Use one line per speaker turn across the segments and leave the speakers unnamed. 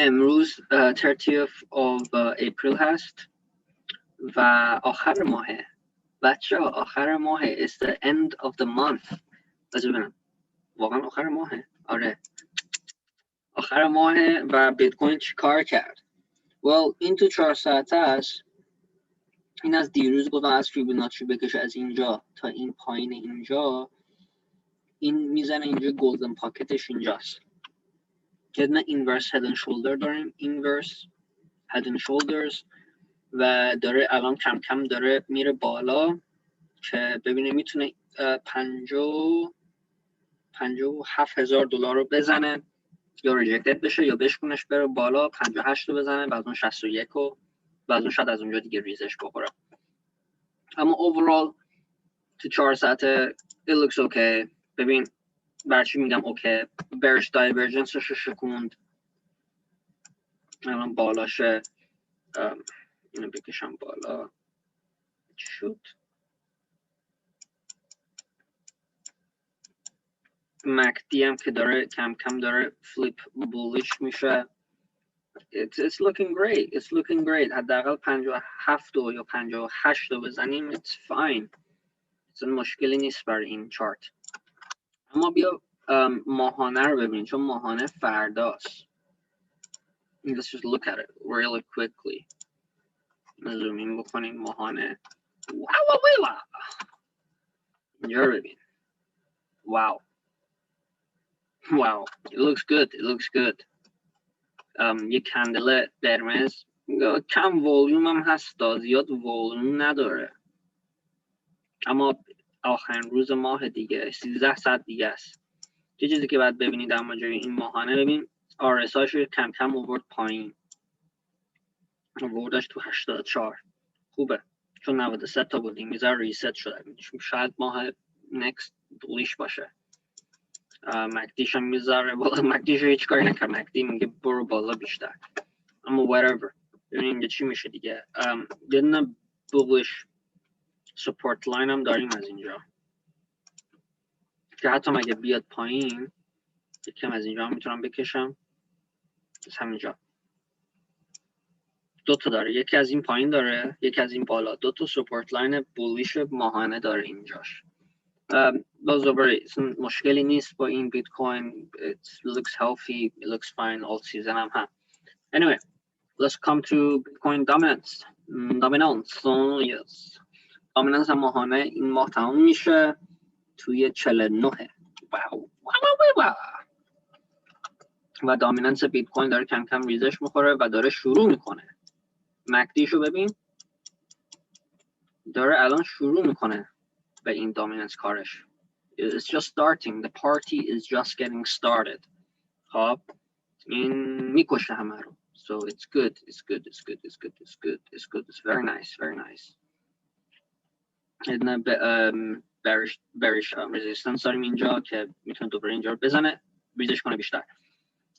امروز 30th of April هست و آخر ماهه بچه ها، آخر ماهه. It's the end of the month. بذار ببینم واقعا آخر ماهه. آره آخر ماهه و بیت کوین چی کار کرد؟ well این تو 4 ساعته است. این از دیروز گفتم از فیبوناچی بکشه از اینجا تا این پایین اینجا. این میزنه اینجا گلدن پاکتش اینجاست که نه اینورس هد اند شولدر داریم، اینورس هد اند شولدرز و داره الان کم کم داره میره بالا که ببینه میتونه 57,000 دلار رو بزنه یا ریجکتد بشه یا بشکنش بره بالا، 58 رو بزنه بعد اون 61 و بعد اون شاید از اونجا دیگه ریزش بخوره. اما overall تو 4 ساعته it looks okay. ببین برچی میگم اوکی، bearish divergence رو شکوند الان بالاشه. اینو بکشم بالا شد. مکدی هم که داره کم کم داره فلیپ بولیش میشه. It's looking great. It's looking great. حداقل 57 یا 58 رو بزنیم it's fine. اصلا مشکلی نیست برای این چارت. اما بیا ماهانه رو ببین چون ماهانه فرداست. Let's just look at it really quickly. زوم این بکنیم ماهانه. واو اینجا رو ببین. Wow. Wow. It looks good. It looks good. یک کندل قرمز کم ولیوم هم هست، زیاد ولیوم نداره اما آخرین روز ماه دیگه 13 ساعت دیگه است. یه چیزی که باید ببینید در ماجرای این ماهانه، ببین RSIش رو کم کم آورد پایین، آوردش تو 84. خوبه چون 93 تا بود این میذاره ریست شده. شاید ماه نکست بولیش باشه. مکدیش هم میذاره بالا. مکدیش رو هیچ کاری نکرد، مکدی میگه برو بالا بیشتر. اما whatever ببینیم اینجا چی میشه دیگه. یه دونه بولیش سپورت لاین هم داریم از اینجا که حتی مگه بیاد پایین یکم از اینجا هم میتونم بکشم. از همینجا دو تا داره، یکی از این پایین داره یکی از این بالا. دو تا سپورت لاین بولیش ماهانه داره اینجاش. بازوبری مشکلی نیست با این بیت کوین. It looks healthy, it looks fine, all season هم هم. Anyway, let's come to Bitcoin dominance. Yes. dominance ماهانه این ماه تمام میشه توی 49. واو. و دامیننس بیت کوین داره کم کم ریزش میخوره و داره شروع میکنه. مکدیشو ببین داره الان شروع میکنه به این دامیننس کارش. It's just starting. The party is just getting started. خب این میکشه همه رو. So it's good. It's good. It's good. It's good. It's good. It's good. It's very nice. Very nice. این bearish resistance داریم اینجا که میتونه دوباره اینجا رو بزنه ریزش کنه بیشتر.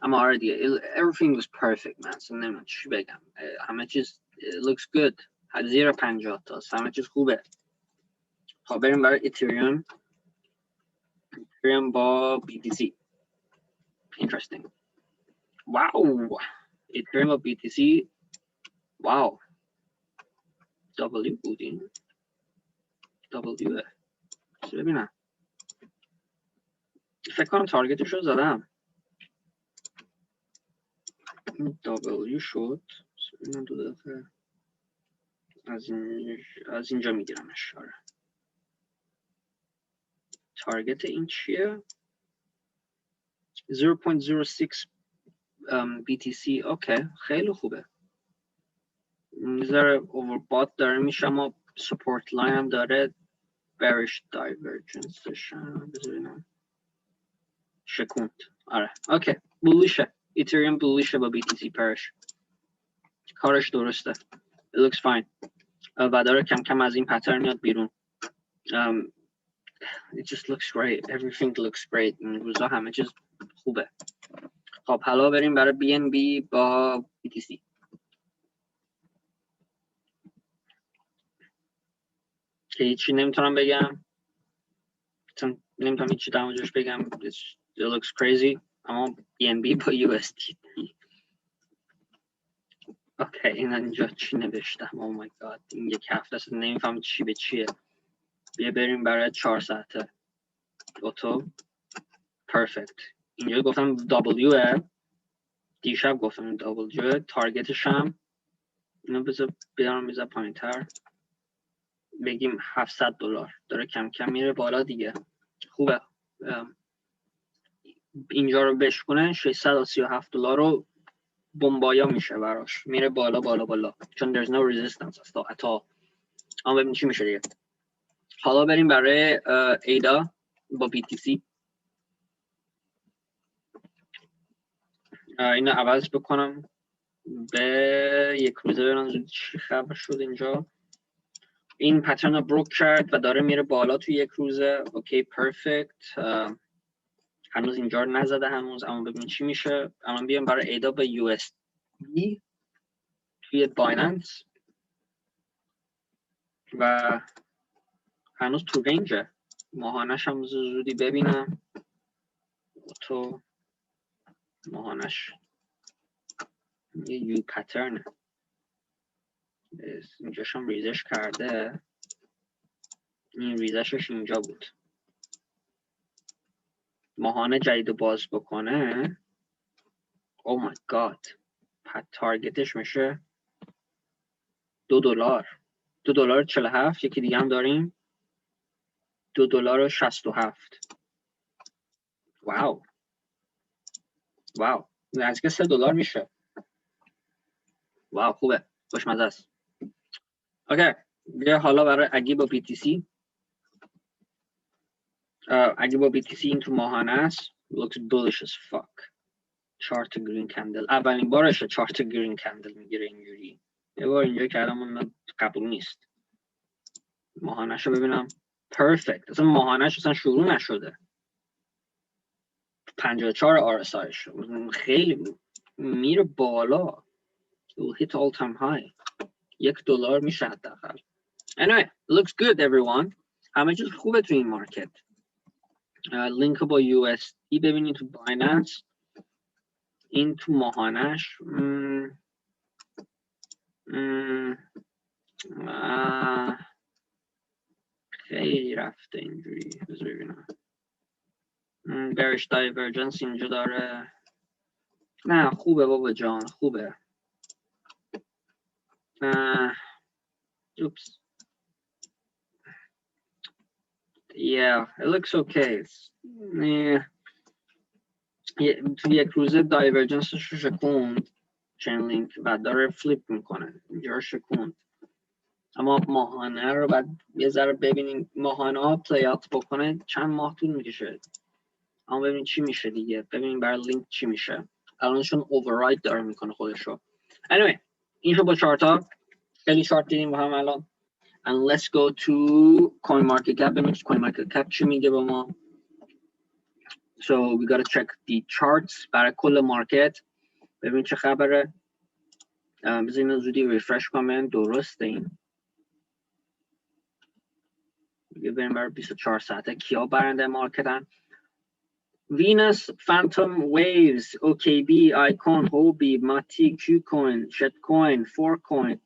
اما آره دیگه everything was perfect man. So نمیدونم چی بگم. همه چیز it looks good. زیر 50 تا همه چیز خوبه. خب بریم برای ایتریوم. ایتریوم با BTC. Interesting. Wow. ایتریوم با BTC. Wow. W بودین. W. ببینم. فکر کنم تارگتش رو زدم. W شد. ببینم دو دفعه. از اینجا میگیرمش. آره. تارگت این چیه؟ 0.06 BTC. اوکی خیلی خوبه. میذاره اووربات داره میشه اما سپورت لاین هم داره. bearish divergence بذارینم شکوند. آره اوکی بولیشه. ایتریوم بولیشه با BTC پرش. کارش درسته. It looks fine. و داره کم کم از این پترن میاد بیرون. It just looks great. Everything looks great. این روزا همه چیز خوبه. خب حالا بریم برای BNB با BTC. که هیچی نمیتونم بگم. نمیتونم هیچی در موردش بگم. It looks crazy. اما BNB با USD اوکی این اینجا چی نوشتم؟ او مای گاد این یک هفته است نمیفهم چی به چیه. بیا بریم برای 4 ساعته اوتو پرفکت. اینجا گفتم W دیشب گفتم W تارگتش هم اینو بذار بیارم میذار پایین تر بگیم $700 داره کم کم میره بالا دیگه. خوبه اینجا رو بشکنه $637 رو بمبایا میشه براش میره بالا بالا بالا چون there's no resistance اصلا. اما ببینیم چی میشه دیگه. حالا بریم برای ایدا با BTC. اینو عوض بکنم به یک روزه برم چی خبر شد اینجا. این پترن رو بروک کرد و داره میره بالا توی یک روزه. اوکی پرفکت. هنوز اینجا رو نزده هنوز اما ببین چی میشه. الان بیام برای ایدا به USD توی بایننس و هنوز تو رنجه. ماهانش هم زودی ببینم تو ماهانش یه یو پترن اینجاش هم ریزش کرده. این ریزشش اینجا بود. ماهانه جدید باز بکنه او مای گاد تارگتش میشه $2 $2.47. یکی دیگه هم داریم $2.67. واو واو نزدیک $3 میشه. واو خوبه خوشمزه است. اوکی بیا حالا برای اگه با BTC. اگه با BTC این تو ماهانه است looks bullish as fuck. چارت گرین کندل اولین بارشه چارت گرین کندل میگیره اینجوری. یه بار اینجا کردم قبول نیست. ماهانش رو ببینم پرفکت. اصلا ماهانش اصلا شروع نشده. 54 RSIش خیلی میره بالا. will hit all time high. $1 میشه حداقل. Anyway, looks good everyone. همه چیز خوبه تو این مارکت. لینک با USD ببینید تو بایننس. این تو ماهانش خیلی رفته اینجوری. بذار ببینم. bearish divergence اینجا داره. نه خوبه بابا جان خوبه. Oops. Yeah, it looks okay. تو یک روزه دایورجنسش رو شکوند چین لینک و داره فلیپ میکنه. اینجا رو شکوند. اما ماهانه رو بعد یه ذره ببینیم. ماهانه ها پلی آت بکنه چند ماه طول میکشه. اما ببینیم چی میشه دیگه. ببینیم برای لینک چی میشه. الانشون اوورراید داره میکنه خودش رو. anyway این رو با چارت ها خیلی چارت دیدیم با هم الان. and let's go to coin market cap. ببینیم coin market cap چی میگه با ما. so we gotta check the charts برای کل مارکت ببین چه خبره. بذارین زودی ریفرش کنم درسته. این دیگه بریم برای 24 ساعته کیا برنده مارکتن. وینس فانتوم ویوز OKB آیکون هوبی ماتی کیو کوین شت کوین فور کوین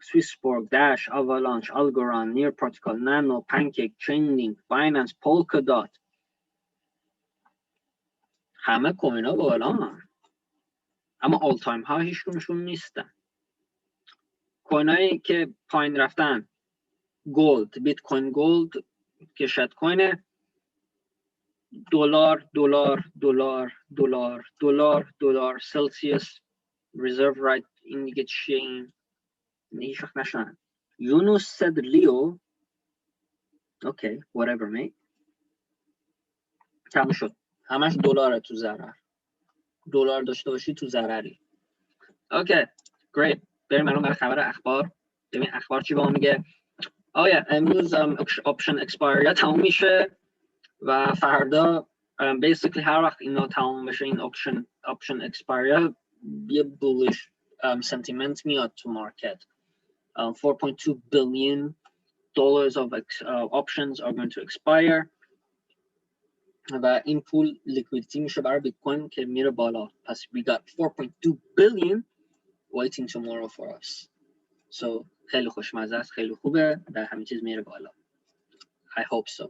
سویسبورگ داش آوالانچ آلگوران نیر پروتوکول نانو پنکیک چین لینک بایننس پولکا دات. همه کوین ها بالا اما آل تایم ها هیچکدومشون نیستن. کوین هایی که پایین رفتن گولد بیت کوین گولد که شت کوینه دلار دلار دلار دلار دلار دلار سلسیوس ریزرو رایت. این دیگه چیه این هیچ وقت نشدن. یونوس سد لیو اوکی whatever mate. تموم شد. همش دلاره تو ضرر. دلار داشته باشی تو ضرری. اوکی great. بریم الان برای خبر اخبار. ببین اخبار چی با ما میگه. امروز اپشن اکسپایری تموم میشه و فردا basically هر وقت اینا تموم بشه این اپشن اکسپایری یه بولیش sentiment میاد تو مارکت. $4.2 billion of options are going to expire و این پول لیکویدیتی میشه برای بیت کوین که میره بالا. پس we got 4.2 billion waiting tomorrow for us. So خیلی خوشمزه است، خیلی خوبه، در همه چیز میره بالا. I hope so.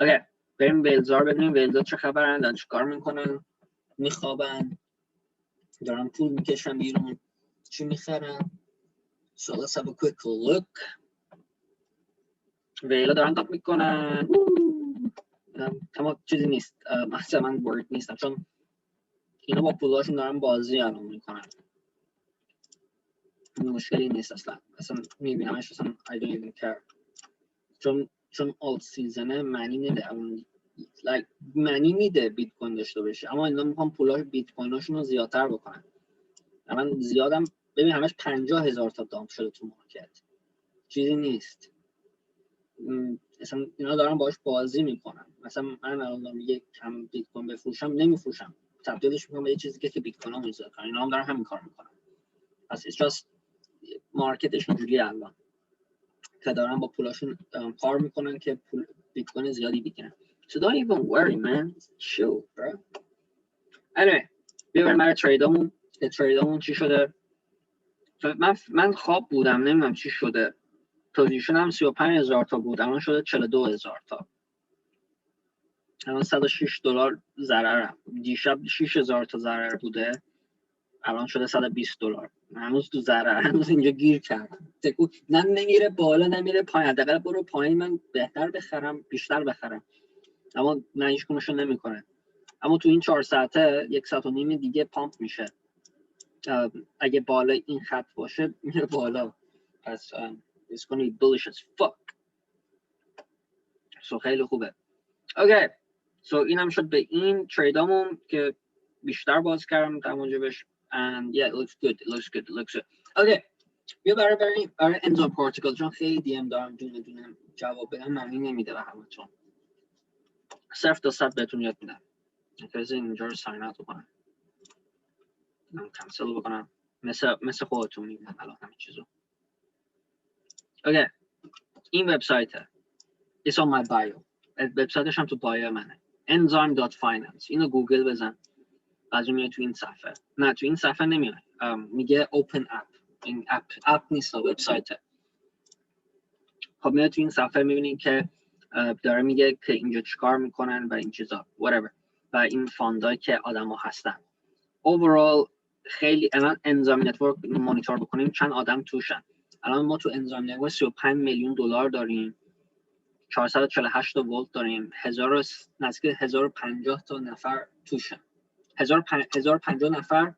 Okay. بریم ویلزار ببینیم ویلزا چه خبرن، دارن چیکار میکنن، میخوابن، دارن پول میکشن بیرون، چی میخرن. So let's have a quick look. ویلا دارن تاپ میکنن. اما چیزی نیست، مثلا من ورد نیستم چون اینا با پولاشون دارن بازی الان میکنن. مشکلی نیست اصلا میبینمش اصلا I don't even care. چون آلت سیزنه معنی میده اون like معنی میده بیت کوین داشته باشه، اما اینا میخوان پولاش بیت کویناشون رو زیادتر بکنن. من زیادم ببین همش 50,000 تا دامپ شده تو مارکت، چیزی نیست. مثلا اینا دارن باهاش بازی میکنن. مثلا من الان یک کم بیت کوین بفروشم نمیفروشم، تبدیلش میکنم به یه چیزی که بیت کوین رو میذارن. اینا هم دارن همین کار میکنن. پس it's just مارکتش اینجوریه الان که دارن با پولاشون کار میکنن که پول بیت کوین زیادی بگیرن. So don't even worry man, chill bro. anyway بیا بریم برای تریدامون چی شده. من خواب بودم نمیدونم چی شده، پوزیشن هم 35,000 تا بود الان شده 42,000 تا. الان $106 ضررم. دیشب 6,000 تا ضرر بوده الان شده $120. هنوز تو ضرر، هنوز اینجا گیر کردم. نه نمیره بالا نمیره پایین. حداقل برو پایین من بهتر بخرم بیشتر بخرم، اما نه هیچ کدومشو نمیکنه. اما تو این 4 ساعته 1.5 ساعت دیگه پامپ میشه. اگه بالا این خط باشه میره بالا. پس it's gonna be bullish as fuck. so خیلی خوبه. okay so اینم شد به این تریدامون که بیشتر باز کردم در موجبش. and yeah it looks good. okay بیا برای انزایم پارتیکل چون خیلی دی ام دارم دونه جواب بدم معنی نمیده به همتون. صرف تا 100 بهتون یاد میدم. از اینجا رو ساین اوت بکنم، کانسل بکنم، مثل خودتون میبینم الان همین چیزو. okay این وبسایته it's on my bio. وبسایتش هم تو بایو منه enzyme.finance. اینو گوگل بزن بعد میاد تو این صفحه. نه تو این صفحه نمیاد، میگه open app. این اپ نیست، وبسایته. خب میاد تو این صفحه میبینین که داره میگه که اینجا چیکار میکنن و این چیزا whatever و این فاندایی که آدما هستن. overall خیلی الان انزایم نتورک مانیتور بکنیم چند آدم توشن. الان ما تو انزایم نتورک 35 میلیون دلار داریم، 448 تا ولت داریم، نزدیک 1050 تا نفر توشن. 1050 نفر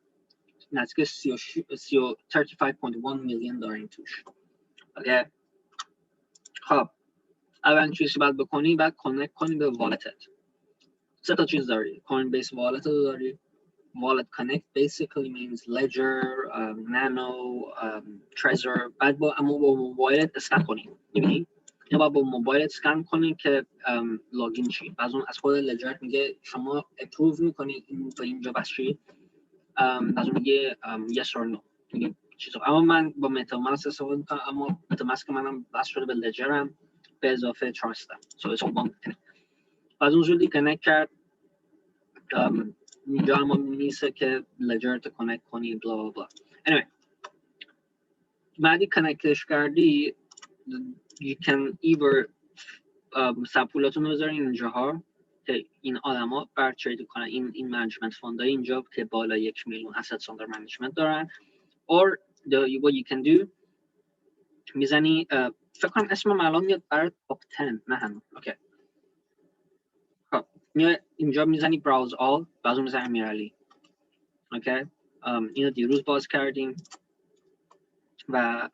نزدیک 35.1 میلیون داریم توش. اوکی خب اول چیزی باید بکنی بعد کانکت کنی به والتت. 3 تا چیز داری. کوین بیس والت رو داری. wallet connect basically means ledger, nano, trezor. بعد با موبایلت اسکن کنی. می‌بینی؟ یا با موبایلت اسکن کنی که لاگین شی. بعد اون از خود لجر میگه شما اپروو می‌کنی این تا اینجا باشی. بعد اون میگه yes or no. میگه چیزا. اما من با متاماسک استفاده می‌کنم، اما متاماسک منم بس شده به لجرم به اضافه تراستم. so it's all one. بعد اون زودی کانکت کرد. اینجا هم میسه که لجر تو کانکت کنی بلا بلا بلا. anyway بعدی کانکتش کردی you can either سپولاتون رو بذارین اینجاها که این آدما بر ترید کنن. این منیجمنت فاندای اینجا که بالا 1 میلیون assets under management دارن. or what you can do میزنی فکر کنم اسمم الان میاد برای top 10 نه هم. اوکی خب اینجا میزنی براوز آل بعد اون میزنی امیرعلی. اوکی اینو دیروز باز کردیم و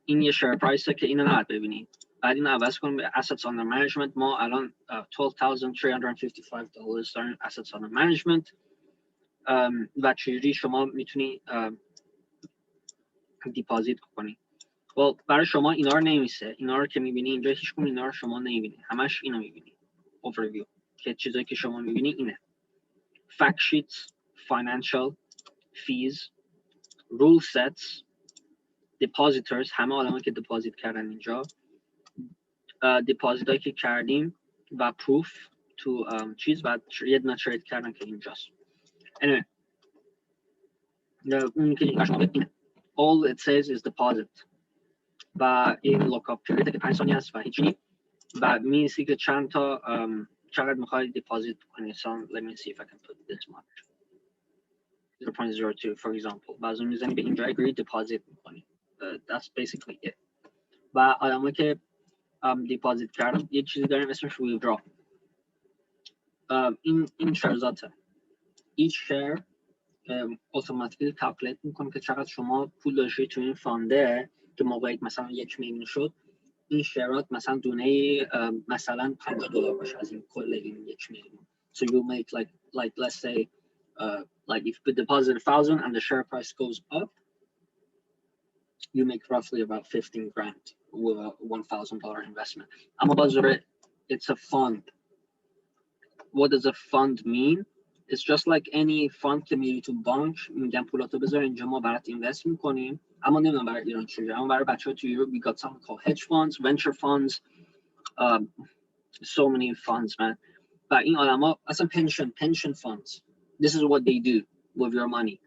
این یه شیر پرایسه که اینو نباید ببینید. بعد اینو عوض کنیم به assets under management. ما الان $12,355 داریم assets under management و چجوری شما میتونی دیپازیت کنی. برای شما اینا رو نمیسه. اینا رو که میبینی اینجا هیچ کدوم اینا رو شما نمیبینی، همش اینو میبینی. overview که چیزایی که شما میبینی اینه: fact sheets, financial, fees, rule sets, depositors. همه آدمایی که دیپازیت کردن اینجا، دیپازیت هایی که کردیم و proof تو چیز بعد یه دونه ترید کردن که اینجاست. anyway اون که اینقدر شما اینه. all it says is deposit و این lookup period که 5 ثانیه است و هیچی و می‌نویسی که چند تا چقدر می‌خوای deposit کنی. So let me see if I can put this much 0.02 for example بعضی می‌زنی به اینجا agree deposit می‌کنی. That's basically it. و آدمایی که deposit کردن یه چیزی داریم اسمش withdraw. این شرزاته. each share اتوماتیکلی کالکولیت میکنه که چقدر شما پول داشتی تو این فانده که موقعیت مثلا 1 میلیون شد این شیرات مثلا دونه مثلا $50 باشه از این کل این 1 میلیون. So you make like let's say like if you deposit 1,000 and the share price goes up you make roughly about 15 grand with a $1,000 investment. اما بازار it's a fund. What does a fund mean? It's just like any fund که میری تو بانک میگن پولاتو بذار اینجا ما برات اینوست میکنیم اما نمیدونم برای ایران چجوریه اما برای بچه‌ها تو ایران we got something called hedge funds, venture funds, so many funds man. و این آدما اصلا pension funds this is what they do with your money.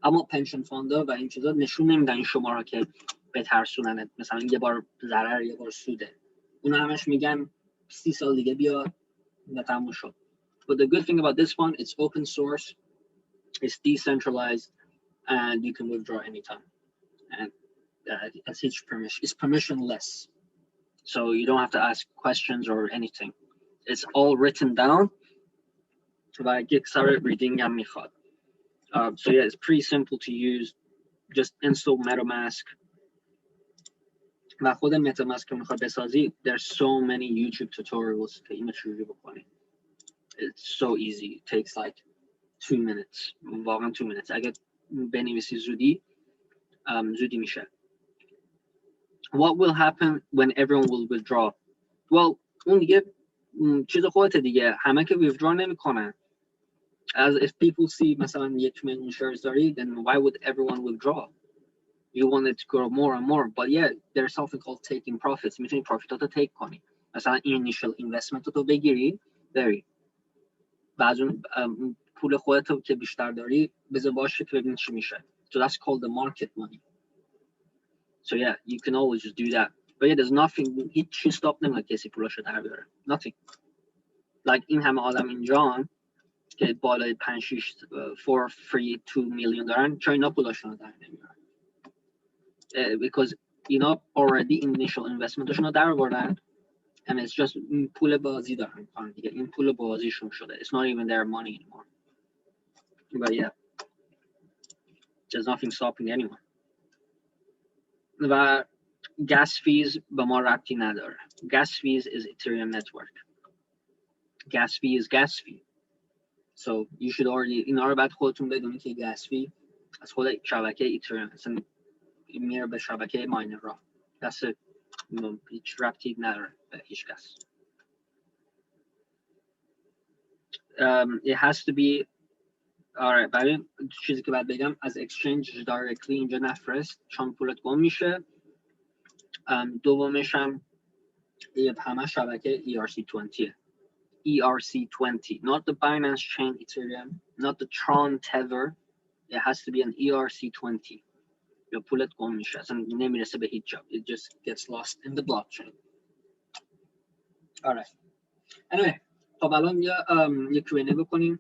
اما pension fund و این چیزا نشون نمیدن این شما را که بترسونن مثلا یه بار ضرر یه بار سوده اونا همش میگن 30 سال دیگه بیا و تموم شد. But the good thing about this one, it's open source, it's decentralized, and you can withdraw anytime. And it's permissionless. So you don't have to ask questions or anything. It's all written down. So yeah, it's pretty simple to use. Just install MetaMask. و خود MetaMask که میخواد بسازی, there's so many YouTube tutorials که اینو چجوری بکنی. It's so easy. It takes like 2 minutes. واقعا 2 minutes. اگه بنویسی زودی میشه. What will happen when everyone will withdraw? Well, اون دیگه چیز خودت دیگه. همه که withdraw نمیکنن. As if people see مثلا 1 million shares داری, then why would everyone withdraw? You want it to grow more and more. But yeah, there's something called taking profits. میتونی profit take کنی. مثلا initial investment تو بگیری, داری. بعد اون پول خودت که بیشتر داری بذار باشه که ببین چی میشه. So that's called the market money. So yeah, you can always just do that. But yeah, there's nothing هیچ stop نمیکنه کسی پولاشو در بیاره. Nothing. Like این همه آدم اینجا که بالای 5-6 for free 2 million دارن چرا اینا پولاشون در نمیارن؟ Because اینا already initial investmentشون رو در آوردن and it's just پول بازی دارن میکنن دیگه. این پول بازیشون شده. It's not even their money anymore. But yeah, there's nothing stopping anyone. و gas fees به ما ربطی نداره. Gas fees is Ethereum network. Gas fee is gas fee. So you should already اینا رو بعد خودتون بدونید که gas fee از خود شبکه Ethereum اصلا میره به شبکه ماینر را. That's it. هیچ ربطی نداره به هیچ کس. It has to be آره برای چیزی که باید بگم از exchange directly اینجا نفرست چون پولت گم میشه. دومش هم همه شبکه ERC20 ERC20 not the Binance chain Ethereum not the Tron Tether it has to be an ERC20 یا پولت گم میشه اصلا نمیرسه به هیچ جا it just gets lost in the blockchain. Alright anyway خب الان یه Q&A بکنیم